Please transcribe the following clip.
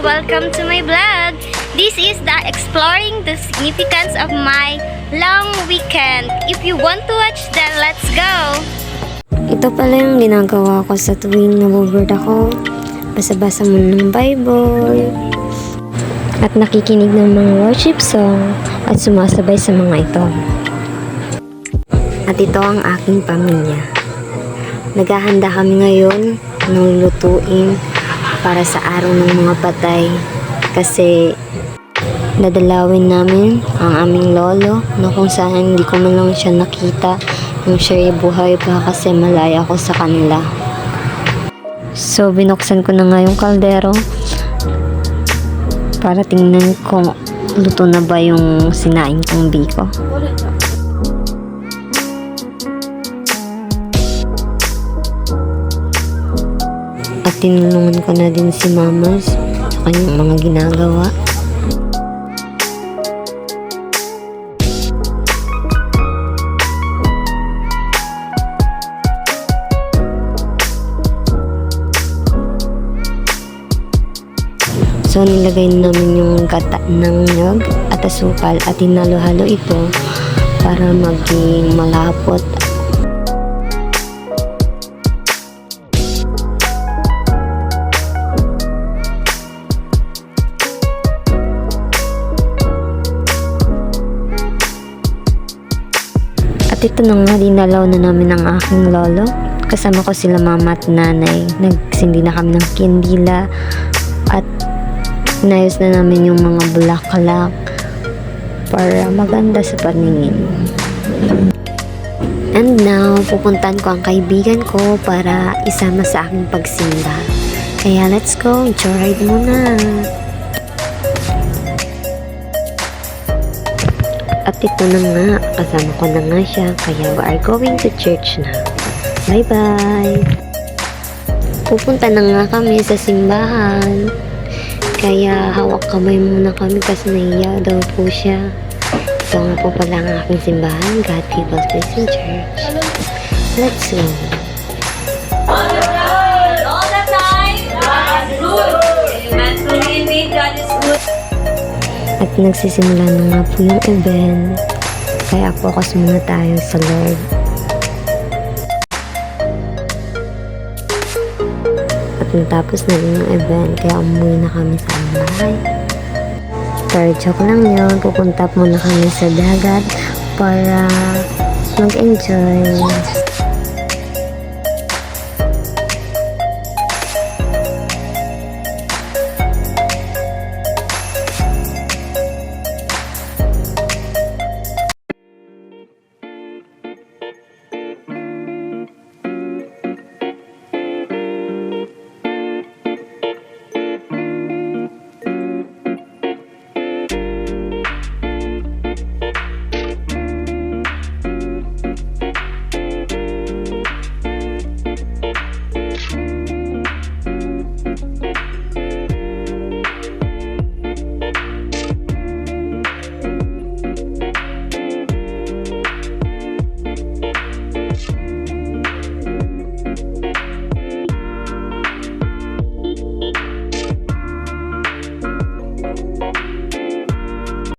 Welcome to my vlog. This is the exploring the significance of my long weekend. If you want to watch, then let's go! Ito pala yung ginagawa ko sa tuwing naboboard ako. Basa-basa muna ng Bible at nakikinig ng mga worship song at sumasabay sa mga ito. At ito ang aking pamilya. Naghahanda kami ngayon ng lutuin para sa araw ng mga patay kasi dadalawin namin ang aming lolo na kung saan hindi ko man lang siya nakita nung siya buhay pa kasi malaya ako sa kanila. So binuksan ko na nga yung kaldero para tingnan kung luto na ba yung sinaing kong biko. At tinulungan ko na din si mama sa kanyang mga ginagawa. So nilagay namin yung gata ng nyog at asukal at hinalo-halo ito para maging malapot. At ito na nga, dinalaw na namin ang aking lolo. Kasama ko sila mama at nanay. Nagsindi na kami ng kandila at inayos na namin yung mga bulaklak para maganda sa paningin. And now, pupuntahan ko ang kaibigan ko para isama sa aking pagsimba. Kaya let's go, enjoy muna! At ito na nga, kasama ko na nga siya, kaya we are going to church na. Bye-bye! Pupunta na nga kami sa simbahan. Kaya hawak kamay muna kami kasi nahiya daw po siya. Ito nga po pala ang aking simbahan, God People's Blessing Church. Let's go! All the time, God is good. Amen. Truly indeed, God is good. At nagsisimula na nga po yung event. Kaya focus muna tayo sa Lord. At natapos na rin yung event, kaya umuwi na kami sa bahay. Pero joke lang yun, pupunta muna kami sa dagat para mag-enjoy.